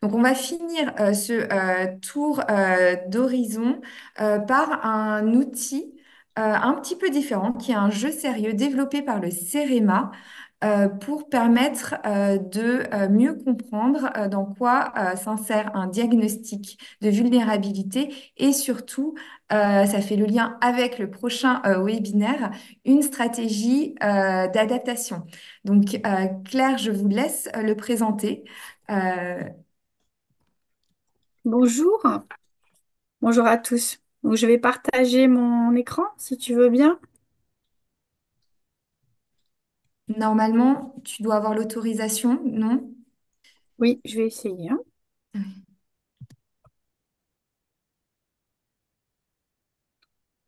Donc, on va finir ce tour d'horizon par un outil un petit peu différent, qui est un jeu sérieux développé par le CEREMA pour permettre de mieux comprendre dans quoi s'insère un diagnostic de vulnérabilité et surtout, ça fait le lien avec le prochain webinaire, une stratégie d'adaptation. Donc, Claire, je vous laisse le présenter. Euh, Bonjour, bonjour à tous. Donc, je vais partager mon écran si tu veux bien. Normalement, tu dois avoir l'autorisation, non? Oui, je vais essayer, hein.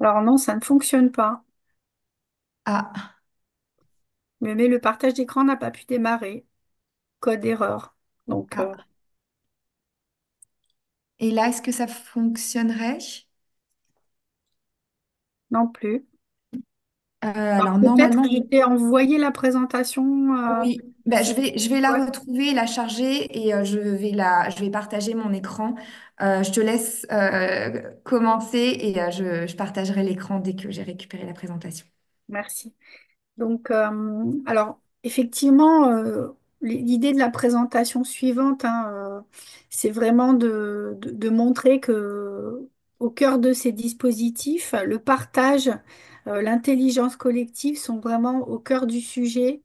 Alors non, ça ne fonctionne pas. Ah, Mais le partage d'écran n'a pas pu démarrer. Code erreur. Donc ah. Et là, est-ce que ça fonctionnerait? non plus. Alors Alors, peut-être normalement, que je t'ai envoyé la présentation. oui. Bah, je vais la Ouais, retrouver, la charger et je vais partager mon écran. Je te laisse commencer et je partagerai l'écran dès que j'ai récupéré la présentation. merci. Donc, alors, effectivement, l'idée de la présentation suivante, hein, c'est vraiment de montrer que au cœur de ces dispositifs, le partage, l'intelligence collective sont vraiment au cœur du sujet,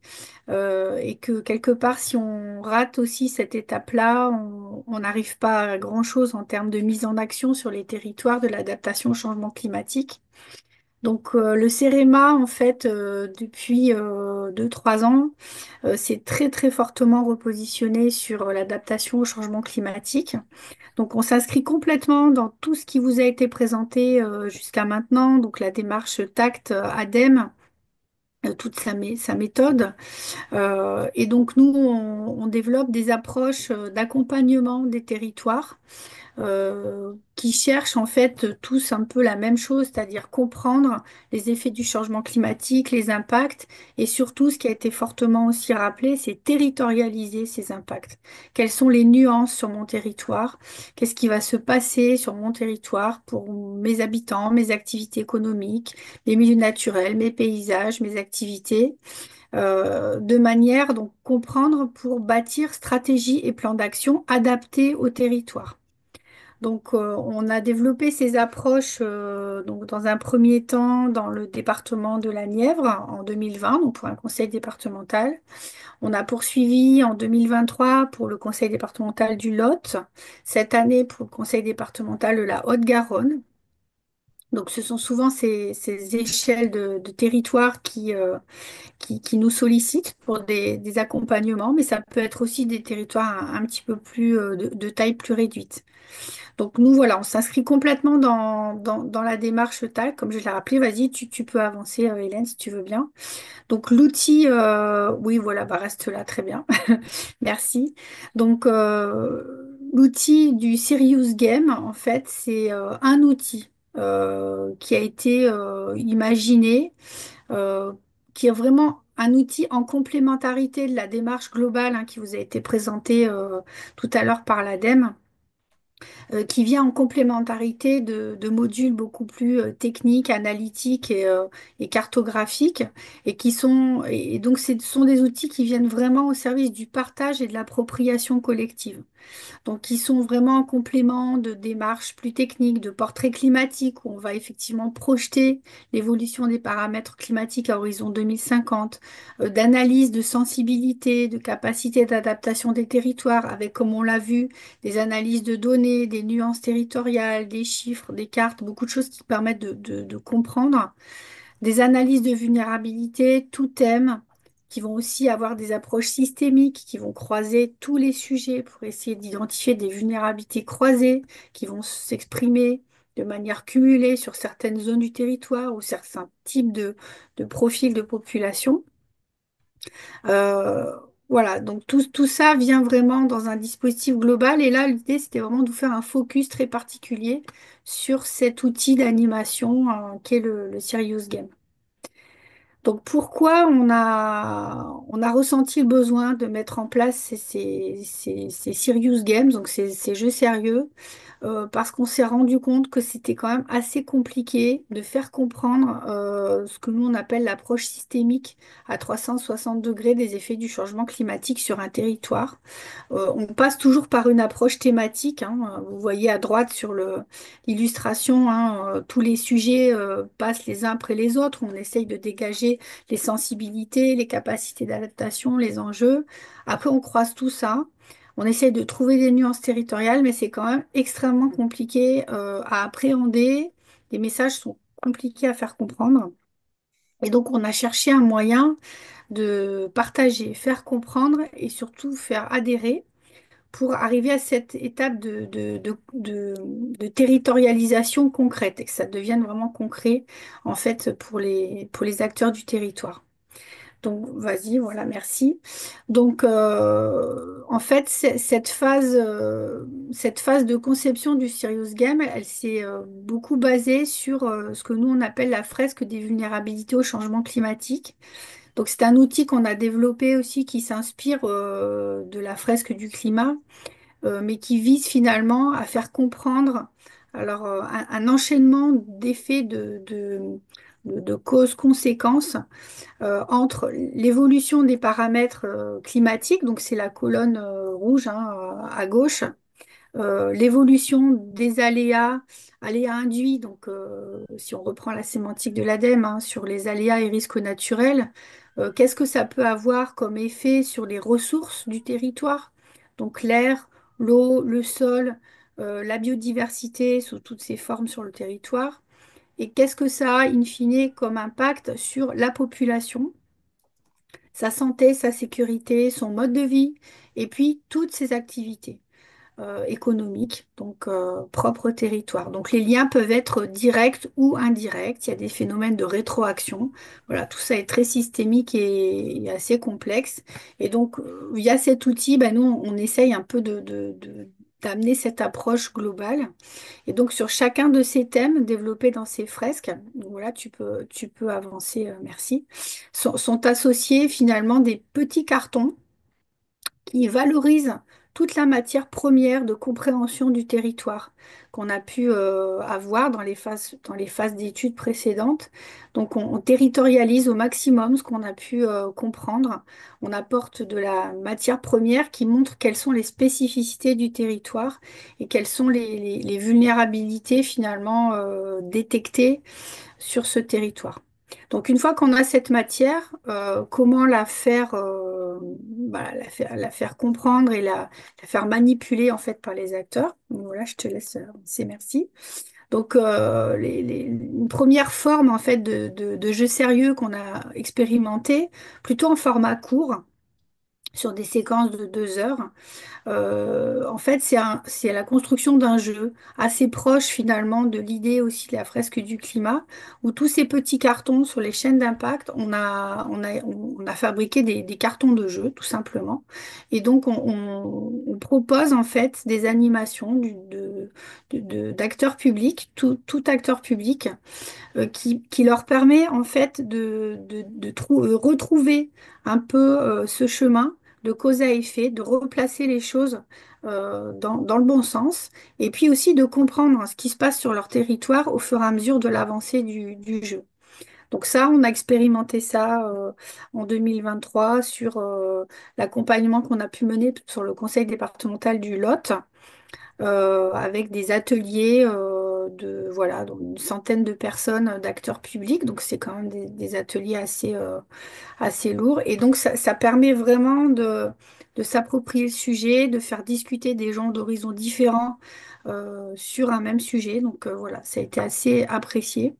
et que quelque part, si on rate aussi cette étape-là, on n'arrive pas à grand-chose en termes de mise en action sur les territoires de l'adaptation au changement climatique. Donc le CEREMA, en fait, depuis 2-3 ans, s'est très très fortement repositionné sur l'adaptation au changement climatique. Donc on s'inscrit complètement dans tout ce qui vous a été présenté jusqu'à maintenant, donc la démarche TACT ADEME, toute sa méthode. Et donc nous, on développe des approches d'accompagnement des territoires qui cherchent en fait tous un peu la même chose, c'est-à-dire comprendre les effets du changement climatique, les impacts, et surtout ce qui a été fortement aussi rappelé, c'est territorialiser ces impacts. Quelles sont les nuances sur mon territoire? Qu'est-ce qui va se passer sur mon territoire pour mes habitants, mes activités économiques, mes milieux naturels, mes paysages, mes activités, de manière donc comprendre pour bâtir stratégie et plan d'action adaptés au territoire. Donc, on a développé ces approches donc dans un premier temps dans le département de la Nièvre en 2020, donc pour un conseil départemental. On a poursuivi en 2023 pour le conseil départemental du Lot, cette année pour le conseil départemental de la Haute-Garonne. Donc, ce sont souvent ces échelles de territoire qui nous sollicitent pour des accompagnements, mais ça peut être aussi des territoires un petit peu plus de taille plus réduite. Donc nous, voilà, on s'inscrit complètement dans la démarche TAC, comme je l'ai rappelé. Vas-y, tu peux avancer, Hélène, si tu veux bien. Donc l'outil, oui, voilà, bah, reste là, très bien. Merci. Donc l'outil du Serious Game, en fait, c'est un outil qui a été imaginé, euh, qui est vraiment un outil en complémentarité de la démarche globale, hein, qui vous a été présentée tout à l'heure par l'ADEME, qui vient en complémentarité de modules beaucoup plus techniques, analytiques et cartographiques, et donc ce sont des outils qui viennent vraiment au service du partage et de l'appropriation collective. Donc, qui sont vraiment en complément de démarches plus techniques, de portraits climatiques, où on va effectivement projeter l'évolution des paramètres climatiques à horizon 2050, d'analyse de sensibilité, de capacité d'adaptation des territoires, avec, comme on l'a vu, des analyses de données, des nuances territoriales, des chiffres, des cartes, beaucoup de choses qui permettent de comprendre, des analyses de vulnérabilité, tout thème, qui vont aussi avoir des approches systémiques, qui vont croiser tous les sujets pour essayer d'identifier des vulnérabilités croisées, qui vont s'exprimer de manière cumulée sur certaines zones du territoire ou certains types de profils de population. Euh, voilà, donc tout ça vient vraiment dans un dispositif global. Et là, l'idée, c'était vraiment de vous faire un focus très particulier sur cet outil d'animation, qu'est le Serious Game. Donc pourquoi on a ressenti le besoin de mettre en place ces serious games, donc ces jeux sérieux, parce qu'on s'est rendu compte que c'était quand même assez compliqué de faire comprendre ce que nous on appelle l'approche systémique à 360 degrés des effets du changement climatique sur un territoire. On passe toujours par une approche thématique, hein. Vous voyez à droite sur l'illustration, hein, tous les sujets passent les uns après les autres. On essaye de dégager les sensibilités, les capacités d'adaptation, les enjeux. Après, on croise tout ça. On essaye de trouver des nuances territoriales, mais c'est quand même extrêmement compliqué à appréhender. Les messages sont compliqués à faire comprendre. Et donc, on a cherché un moyen de partager, faire comprendre et surtout faire adhérer pour arriver à cette étape de territorialisation concrète et que ça devienne vraiment concret en fait pour les acteurs du territoire. Donc, vas-y, voilà, merci. Donc, en fait, cette phase de conception du Serious Game, elle s'est beaucoup basée sur ce que nous, on appelle la fresque des vulnérabilités au changement climatique. Donc, c'est un outil qu'on a développé aussi qui s'inspire de la fresque du climat, mais qui vise finalement à faire comprendre un enchaînement d'effets de causes-conséquences entre l'évolution des paramètres climatiques, donc c'est la colonne rouge hein, à gauche, l'évolution des aléas, aléas induits, donc si on reprend la sémantique de l'ADEME hein, sur les aléas et risques naturels, qu'est-ce que ça peut avoir comme effet sur les ressources du territoire? Donc l'air, l'eau, le sol, la biodiversité sous toutes ses formes sur le territoire. Et qu'est-ce que ça a in fine comme impact sur la population, sa santé, sa sécurité, son mode de vie, et puis toutes ses activités économiques, donc propre au territoire. Donc les liens peuvent être directs ou indirects. Il y a des phénomènes de rétroaction. Voilà, tout ça est très systémique et assez complexe. Et donc via cet outil, ben, nous on essaye un peu d'amener cette approche globale. Et donc sur chacun de ces thèmes développés dans ces fresques, donc voilà, tu peux avancer, merci, sont associés finalement des petits cartons qui valorise toute la matière première de compréhension du territoire qu'on a pu avoir dans les phases d'études précédentes. Donc on territorialise au maximum ce qu'on a pu comprendre. On apporte de la matière première qui montre quelles sont les spécificités du territoire et quelles sont les vulnérabilités finalement détectées sur ce territoire. Donc une fois qu'on a cette matière, comment la faire comprendre et la faire manipuler en fait par les acteurs. Donc, voilà, je te laisse avancer, merci. Donc une première forme en fait de jeu sérieux qu'on a expérimenté, plutôt en format court, sur des séquences de 2 heures. En fait, c'est la construction d'un jeu assez proche finalement de l'idée aussi de la fresque du climat, où tous ces petits cartons sur les chaînes d'impact, on a fabriqué des cartons de jeu, tout simplement. Et donc, on propose en fait des animations d'acteurs publics, tout acteur public, qui leur permet en fait de retrouver un peu ce chemin de cause à effet, de replacer les choses dans le bon sens, et puis aussi de comprendre ce qui se passe sur leur territoire au fur et à mesure de l'avancée du jeu. Donc ça, on a expérimenté ça en 2023 sur l'accompagnement qu'on a pu mener sur le conseil départemental du Lot avec des ateliers voilà, donc une centaine de personnes, d'acteurs publics. Donc c'est quand même des ateliers assez lourds. Et donc ça permet vraiment de s'approprier le sujet, de faire discuter des gens d'horizons différents sur un même sujet. Donc voilà, ça a été assez apprécié.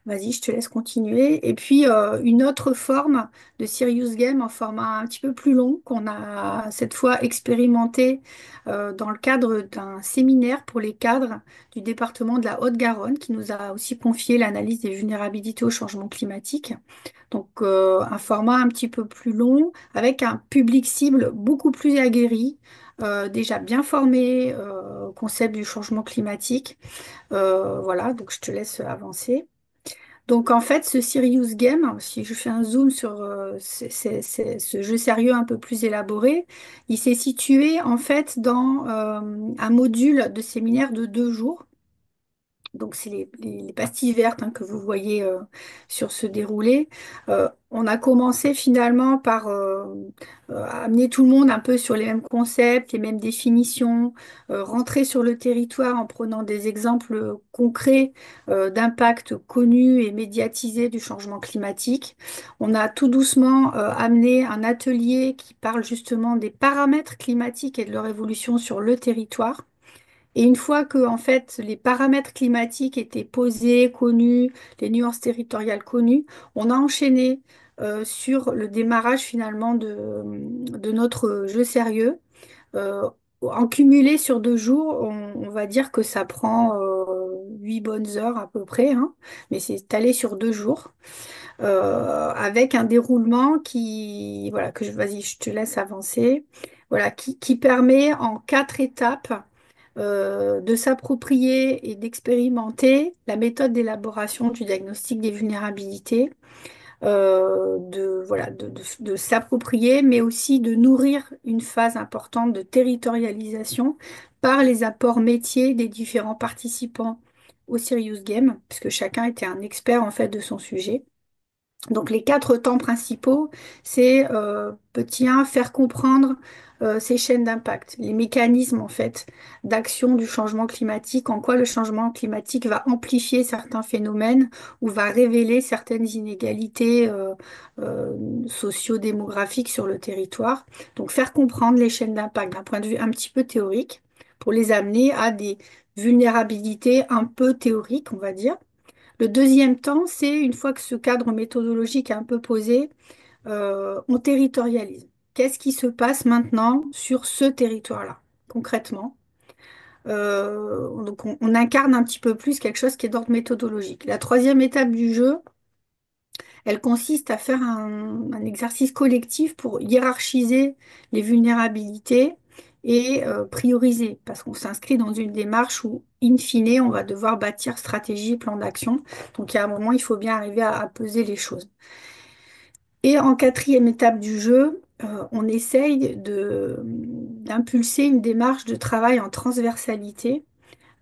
Vas-y, je te laisse continuer. Et puis, une autre forme de Serious Game en format un petit peu plus long qu'on a cette fois expérimenté dans le cadre d'un séminaire pour les cadres du département de la Haute-Garonne qui nous a aussi confié l'analyse des vulnérabilités au changement climatique. Donc, un format un petit peu plus long avec un public cible beaucoup plus aguerri, déjà bien formé au concept du changement climatique. Voilà, donc je te laisse avancer. Donc en fait, ce Serious Game, si je fais un zoom sur ce jeu sérieux un peu plus élaboré, il s'est situé en fait dans un module de séminaire de 2 jours. Donc, c'est les pastilles vertes hein, que vous voyez sur ce déroulé. On a commencé finalement par amener tout le monde un peu sur les mêmes concepts, les mêmes définitions, rentrer sur le territoire en prenant des exemples concrets d'impact connus et médiatisés du changement climatique. On a tout doucement amené un atelier qui parle justement des paramètres climatiques et de leur évolution sur le territoire. Et une fois que en fait, les paramètres climatiques étaient posés, connus, les nuances territoriales connues, on a enchaîné sur le démarrage finalement de notre jeu sérieux. Euh, En cumulé sur 2 jours, on va dire que ça prend 8 bonnes heures à peu près, hein, mais c'est étalé sur 2 jours, avec un déroulement qui, voilà, vas-y, je te laisse avancer, voilà, qui permet en 4 étapes de s'approprier et d'expérimenter la méthode d'élaboration du diagnostic des vulnérabilités, de s'approprier, mais aussi de nourrir une phase importante de territorialisation par les apports métiers des différents participants au Serious Game, puisque chacun était un expert en fait de son sujet. Donc les 4 temps principaux, c'est petit 1, faire comprendre ces chaînes d'impact, les mécanismes en fait d'action du changement climatique, en quoi le changement climatique va amplifier certains phénomènes ou va révéler certaines inégalités socio-démographiques sur le territoire. Donc faire comprendre les chaînes d'impact d'un point de vue un petit peu théorique pour les amener à des vulnérabilités un peu théoriques, on va dire. Le deuxième temps, c'est une fois que ce cadre méthodologique est un peu posé, on territorialise. Qu'est-ce qui se passe maintenant sur ce territoire-là, concrètement? Donc on incarne un petit peu plus quelque chose qui est d'ordre méthodologique. La troisième étape du jeu, elle consiste à faire un exercice collectif pour hiérarchiser les vulnérabilités et prioriser, parce qu'on s'inscrit dans une démarche où, in fine, on va devoir bâtir stratégie et plan d'action. Donc, il y a un moment, il faut bien arriver à peser les choses. Et en quatrième étape du jeu, on essaye d'impulser une démarche de travail en transversalité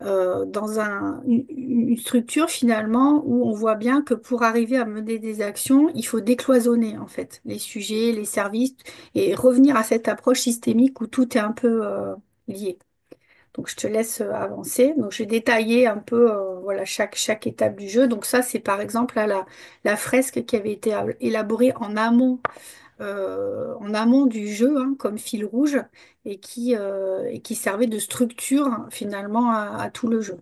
dans une structure finalement où on voit bien que pour arriver à mener des actions, il faut décloisonner en fait les sujets, les services et revenir à cette approche systémique où tout est un peu lié. Donc je te laisse avancer. Donc j'ai détaillé un peu voilà chaque étape du jeu. Donc ça c'est par exemple là, la fresque qui avait été élaborée en amont du jeu, hein, comme fil rouge, et qui servait de structure hein, finalement à tout le jeu.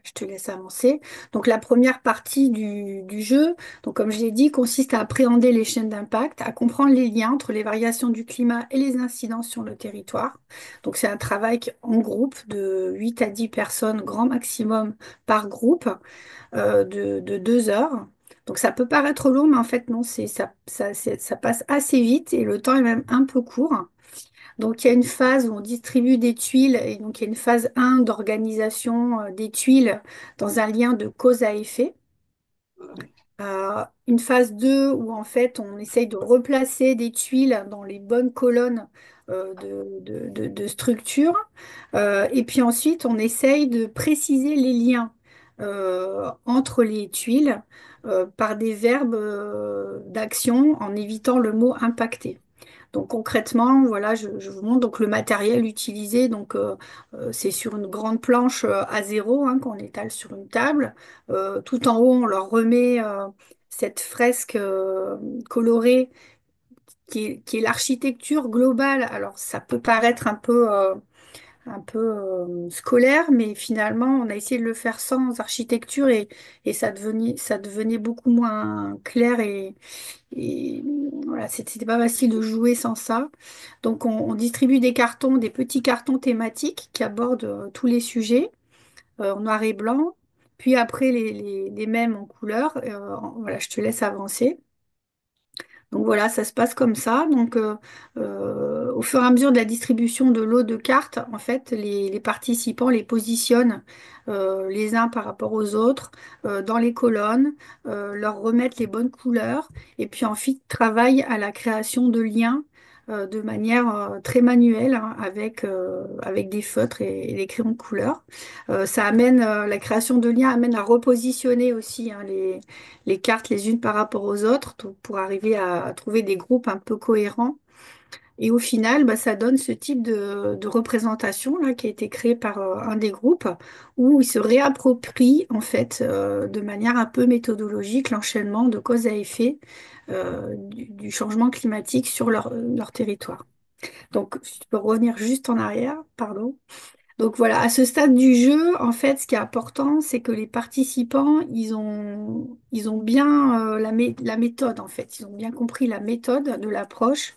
Je te laisse avancer. Donc la première partie du jeu, donc comme je l'ai dit, consiste à appréhender les chaînes d'impact, à comprendre les liens entre les variations du climat et les incidences sur le territoire. Donc c'est un travail en groupe de 8 à 10 personnes, grand maximum par groupe, de 2 heures. Donc ça peut paraître long, mais en fait non, ça passe assez vite et le temps est même un peu court. Donc, il y a une phase où on distribue des tuiles et donc il y a une phase 1 d'organisation des tuiles dans un lien de cause à effet. Une phase 2 où en fait on essaye de replacer des tuiles dans les bonnes colonnes de structure. Et puis ensuite on essaye de préciser les liens entre les tuiles par des verbes d'action en évitant le mot impacté. Donc concrètement, voilà, je vous montre donc le matériel utilisé. Donc c'est sur une grande planche A0 hein, qu'on étale sur une table. Tout en haut, on leur remet cette fresque colorée qui est l'architecture globale. Alors ça peut paraître un peu scolaire, mais finalement, on a essayé de le faire sans architecture et ça devenait beaucoup moins clair et voilà, c'était pas facile de jouer sans ça. Donc, on distribue des cartons, des petits cartons thématiques qui abordent tous les sujets en noir et blanc. Puis après, les mêmes en couleur. Voilà, je te laisse avancer. Donc voilà, ça se passe comme ça. Donc au fur et à mesure de la distribution de l'eau de cartes, en fait, les participants les positionnent les uns par rapport aux autres dans les colonnes, leur remettent les bonnes couleurs et puis ensuite travaillent à la création de liens de manière très manuelle hein, avec des feutres et des crayons de couleur. Ça amène, la création de liens amène à repositionner aussi hein, les cartes les unes par rapport aux autres donc pour arriver à trouver des groupes un peu cohérents. Et au final, bah, ça donne ce type de représentation là, qui a été créé par un des groupes où ils se réapproprient en fait de manière un peu méthodologique l'enchaînement de cause à effet du changement climatique sur leur territoire. Donc, si tu peux revenir juste en arrière, pardon. Donc voilà, à ce stade du jeu, en fait, ce qui est important, c'est que les participants, ils ont bien la méthode, en fait. Ils ont bien compris la méthode de l'approche.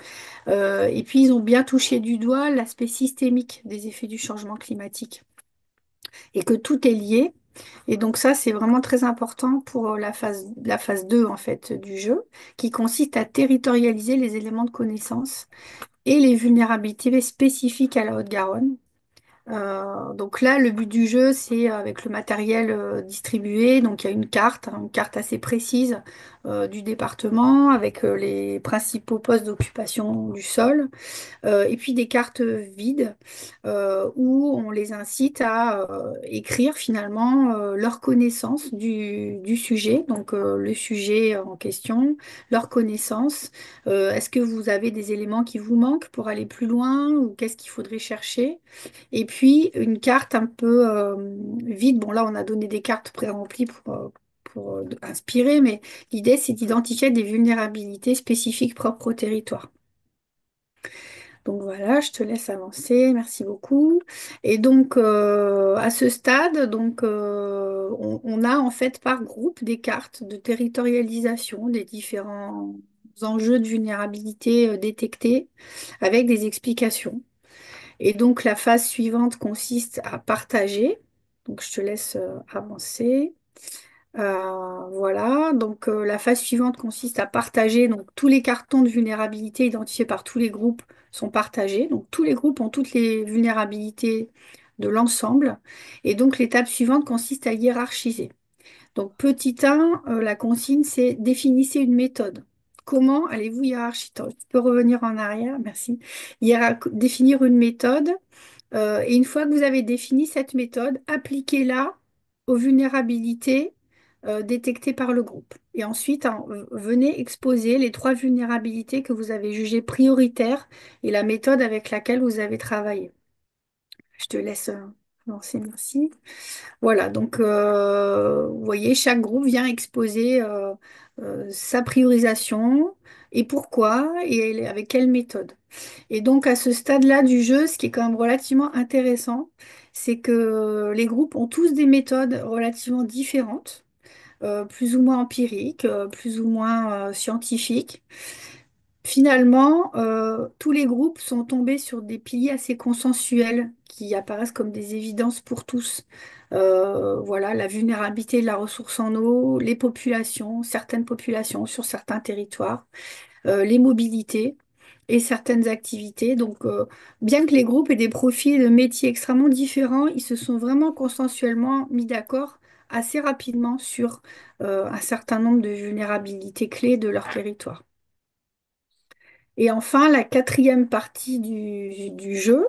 Et puis, ils ont bien touché du doigt l'aspect systémique des effets du changement climatique et que tout est lié. Et donc ça, c'est vraiment très important pour la phase 2 en fait, du jeu, qui consiste à territorialiser les éléments de connaissance et les vulnérabilités spécifiques à la Haute-Garonne. Donc là, le but du jeu, c'est avec le matériel distribué. Donc il y a hein, une carte assez précise du département avec les principaux postes d'occupation du sol. Et puis des cartes vides où on les incite à écrire finalement leur connaissance du sujet, donc le sujet en question, leur connaissance. Est-ce que vous avez des éléments qui vous manquent pour aller plus loin ou qu'est-ce qu'il faudrait chercher? Et puis une carte un peu vide. Bon là, on a donné des cartes pré-remplies pour inspirer, mais l'idée, c'est d'identifier des vulnérabilités spécifiques propres au territoire. Donc voilà, je te laisse avancer, merci beaucoup. Et donc à ce stade, donc on a en fait par groupe des cartes de territorialisation des différents enjeux de vulnérabilité détectés avec des explications. Et donc la phase suivante consiste à partager. Donc je te laisse avancer. Voilà, donc la phase suivante consiste à partager. Donc tous les cartons de vulnérabilité identifiés par tous les groupes sont partagés. Donc tous les groupes ont toutes les vulnérabilités de l'ensemble. Et donc l'étape suivante consiste à hiérarchiser. Donc petit 1, la consigne, c'est définissez une méthode. Comment allez-vous hiérarchiser? Tu peux revenir en arrière, merci. Définir une méthode. Et une fois que vous avez défini cette méthode, appliquez-la aux vulnérabilités détectées par le groupe. Et ensuite, hein, venez exposer les 3 vulnérabilités que vous avez jugées prioritaires et la méthode avec laquelle vous avez travaillé. Je te laisse lancer, merci. Voilà, donc vous voyez, chaque groupe vient exposer sa priorisation et pourquoi et avec quelle méthode. Et donc à ce stade-là du jeu, ce qui est quand même relativement intéressant, c'est que les groupes ont tous des méthodes relativement différentes, plus ou moins empiriques, plus ou moins scientifiques. Finalement, tous les groupes sont tombés sur des piliers assez consensuels qui apparaissent comme des évidences pour tous. Voilà, la vulnérabilité de la ressource en eau, les populations, certaines populations sur certains territoires, les mobilités et certaines activités. Donc, bien que les groupes aient des profils de métiers extrêmement différents, ils se sont vraiment consensuellement mis d'accord assez rapidement sur un certain nombre de vulnérabilités clés de leur territoire. Et enfin, la quatrième partie du jeu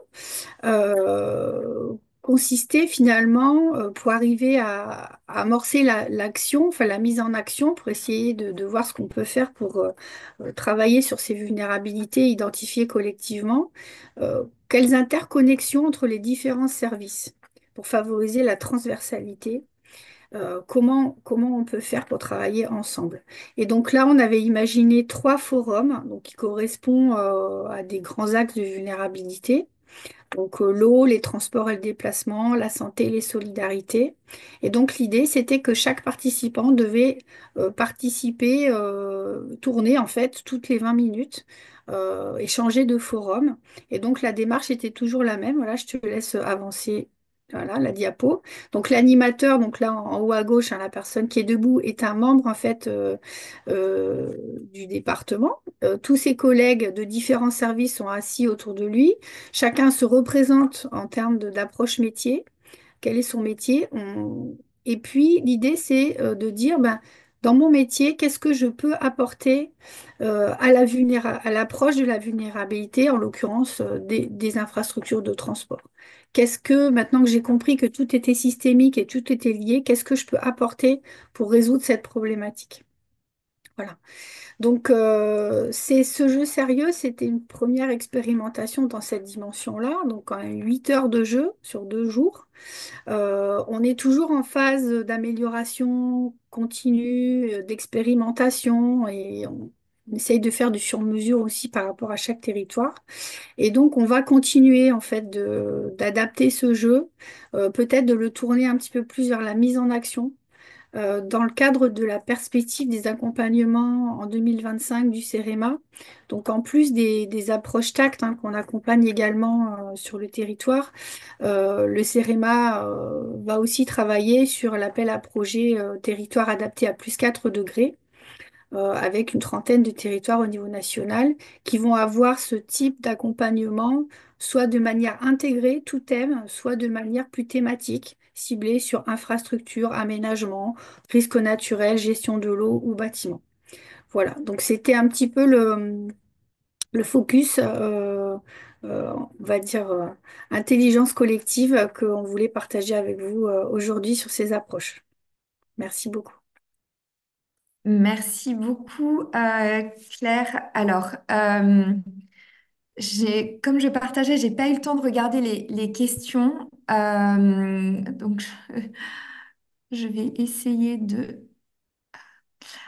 consistait finalement, pour arriver à amorcer l'action, enfin la mise en action, pour essayer de voir ce qu'on peut faire pour travailler sur ces vulnérabilités identifiées collectivement, quelles interconnexions entre les différents services pour favoriser la transversalité comment on peut faire pour travailler ensemble. Et donc là, on avait imaginé 3 forums donc, qui correspondent à des grands axes de vulnérabilité. Donc l'eau, les transports et le déplacement, la santé, les solidarités. Et donc l'idée, c'était que chaque participant devait participer, tourner en fait toutes les 20 minutes et changer de forum. Et donc la démarche était toujours la même. Voilà, je te laisse avancer. Voilà, la diapo. Donc l'animateur, donc là en haut à gauche, hein, la personne qui est debout est un membre en fait euh, du département. Tous ses collègues de différents services sont assis autour de lui. Chacun se représente en termes d'approche métier. Quel est son métier? Et puis l'idée c'est de dire, ben, dans mon métier, qu'est-ce que je peux apporter à l'approche de la vulnérabilité, en l'occurrence des infrastructures de transport. Maintenant que j'ai compris que tout était systémique et tout était lié, qu'est-ce que je peux apporter pour résoudre cette problématique? Voilà. Donc, c'est ce jeu sérieux, c'était une première expérimentation dans cette dimension-là. Donc, quand même 8 heures de jeu sur 2 jours. On est toujours en phase d'amélioration continue, d'expérimentation et on essaye de faire du sur-mesure aussi par rapport à chaque territoire. Et donc, on va continuer en fait d'adapter ce jeu, peut-être de le tourner un petit peu plus vers la mise en action dans le cadre de la perspective des accompagnements en 2025 du CEREMA. Donc, en plus des approches TACT hein, qu'on accompagne également sur le territoire, le CEREMA va aussi travailler sur l'appel à projet territoire adapté à +4 degrés avec une trentaine de territoires au niveau national qui vont avoir ce type d'accompagnement, soit de manière intégrée, tout thème, soit de manière plus thématique, ciblée sur infrastructure, aménagement, risques naturels, gestion de l'eau ou bâtiment. Voilà, donc c'était un petit peu le focus, on va dire, intelligence collective qu'on voulait partager avec vous aujourd'hui sur ces approches. Merci beaucoup. Merci beaucoup, Claire. Alors, comme je partageais, j'ai pas eu le temps de regarder les questions. Donc, je vais essayer de...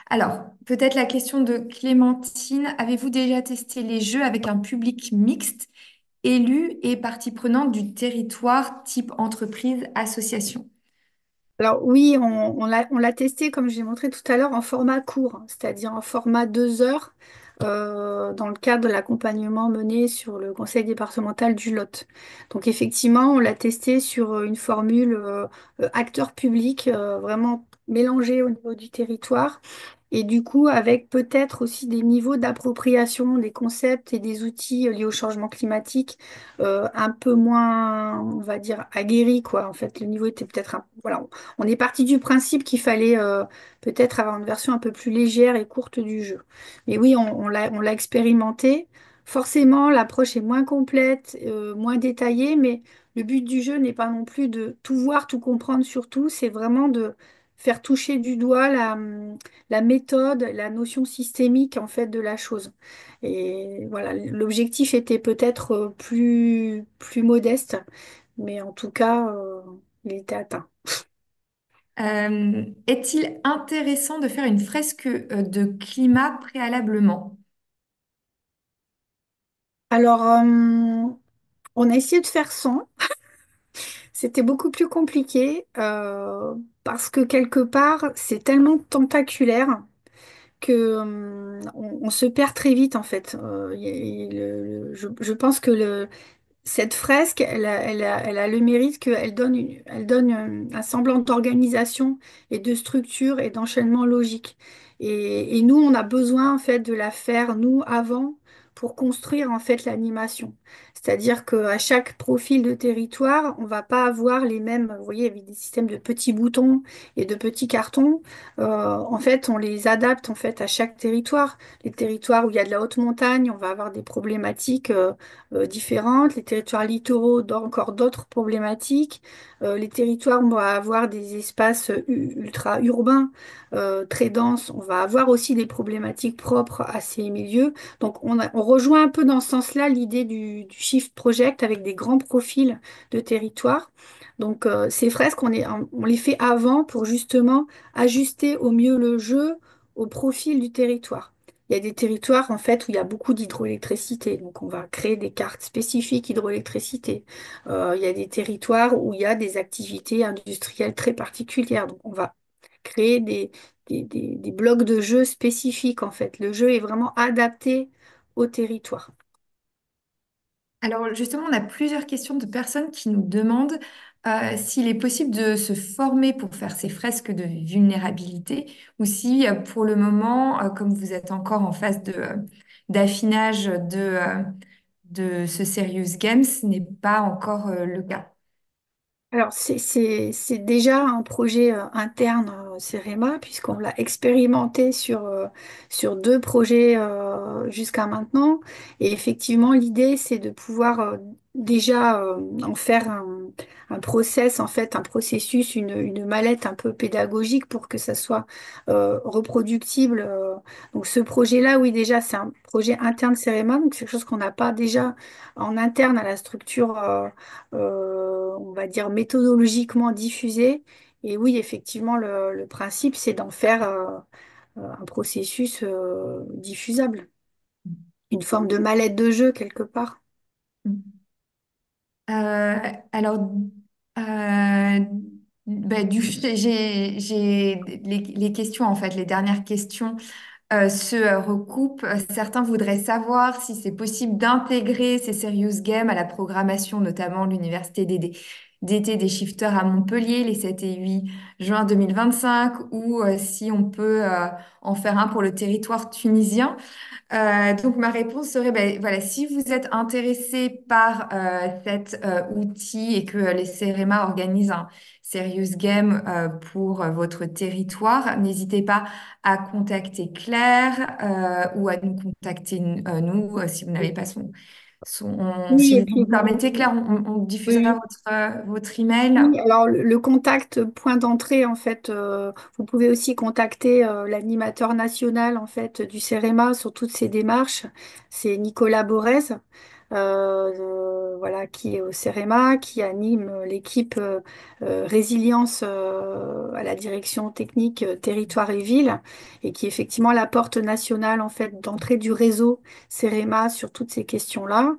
Alors, peut-être la question de Clémentine. Avez-vous déjà testé les jeux avec un public mixte, élus et parties prenantes du territoire, type entreprise, association? Alors oui, on l'a testé, comme j'ai montré tout à l'heure, en format court, hein, c'est-à-dire en format 2 heures, dans le cadre de l'accompagnement mené sur le conseil départemental du Lot. Donc effectivement, on l'a testé sur une formule acteur public, vraiment mélangé au niveau du territoire. Et du coup, avec peut-être aussi des niveaux d'appropriation des concepts et des outils liés au changement climatique un peu moins, on va dire, aguerris, quoi. En fait, le niveau était peut-être voilà, on est parti du principe qu'il fallait peut-être avoir une version un peu plus légère et courte du jeu. Mais oui, on l'a expérimenté. Forcément, l'approche est moins complète, moins détaillée, mais le but du jeu n'est pas non plus de tout voir, tout comprendre sur tout, c'est vraiment de faire toucher du doigt la méthode, la notion systémique en fait de la chose. Et voilà, l'objectif était peut-être plus modeste, mais en tout cas, il était atteint. Est-il intéressant de faire une fresque de climat préalablement? Alors, on a essayé de faire sans. C'était beaucoup plus compliqué parce que quelque part, c'est tellement tentaculaire que on se perd très vite en fait. Je pense que cette fresque, elle a le mérite qu'elle donne, elle donne un semblant d'organisation et de structure et d'enchaînement logique. Et nous, on a besoin en fait de la faire nous avant pour construire en fait l'animation. C'est-à-dire qu'à chaque profil de territoire, on va pas avoir les mêmes, vous voyez, avec des systèmes de petits boutons et de petits cartons. En fait, on les adapte en fait à chaque territoire. Les territoires où il y a de la haute montagne, on va avoir des problématiques différentes. Les territoires littoraux, encore d'autres problématiques. Les territoires où on va avoir des espaces ultra urbains, très denses. On va avoir aussi des problématiques propres à ces milieux. Donc, on rejoint un peu dans ce sens-là l'idée du Shift Project avec des grands profils de territoire. Donc, ces fresques, on les fait avant pour justement ajuster au mieux le jeu au profil du territoire. Il y a des territoires en fait où il y a beaucoup d'hydroélectricité, donc on va créer des cartes spécifiques hydroélectricité. Il y a des territoires où il y a des activités industrielles très particulières, donc on va créer des blocs de jeu spécifiques en fait. Le jeu est vraiment adapté au territoire. Alors justement, on a plusieurs questions de personnes qui nous demandent s'il est possible de se former pour faire ces fresques de vulnérabilité ou si pour le moment, comme vous êtes encore en phase d'affinage de ce Serious Games, ce n'est pas encore le cas. Alors, c'est déjà un projet interne CEREMA, puisqu'on l'a expérimenté sur deux projets jusqu'à maintenant. Et effectivement, l'idée, c'est de pouvoir déjà en faire un process, en fait, un processus, une mallette un peu pédagogique pour que ça soit reproductible. Donc, ce projet-là, oui, déjà, c'est un projet interne CEREMA, donc c'est quelque chose qu'on n'a pas déjà en interne à la structure. On va dire, méthodologiquement diffusé. Et oui, effectivement, le principe, c'est d'en faire un processus diffusable, une forme de mallette de jeu quelque part. Euh, alors, j'ai les questions, en fait, les dernières questions se recoupent. Certains voudraient savoir si c'est possible d'intégrer ces serious games à la programmation, notamment l'Université d'été des shifters à Montpellier, les 7 et 8 juin 2025, ou si on peut en faire un pour le territoire tunisien. Donc ma réponse serait, ben, voilà, si vous êtes intéressé par cet outil et que les CEREMA organisent un Serious Game pour votre territoire, n'hésitez pas à contacter Claire ou à nous contacter nous si vous n'avez pas si Oui, et vous puis nous permettez, Claire, on oui, diffusera oui. votre email. Oui, alors le contact point d'entrée, en fait, vous pouvez aussi contacter l'animateur national en fait du CEREMA sur toutes ces démarches. C'est Nicolas Borez, voilà, qui est au CEREMA, qui anime l'équipe résilience à la direction technique territoire et ville, et qui est effectivement la porte nationale en fait d'entrée du réseau CEREMA sur toutes ces questions-là.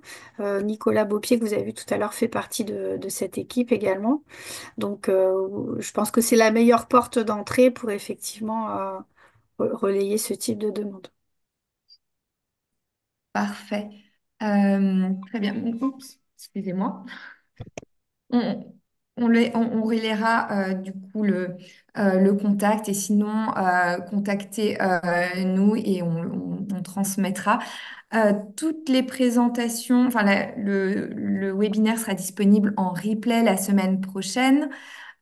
Nicolas Beaupied, que vous avez vu tout à l'heure, fait partie de cette équipe également. Donc, je pense que c'est la meilleure porte d'entrée pour effectivement relayer ce type de demande. Parfait. Très bien. Oups, excusez-moi. On, on relaiera du coup le contact et sinon contactez nous et on transmettra. Toutes les présentations, enfin le webinaire sera disponible en replay la semaine prochaine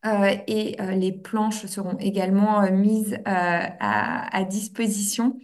et les planches seront également mises à disposition.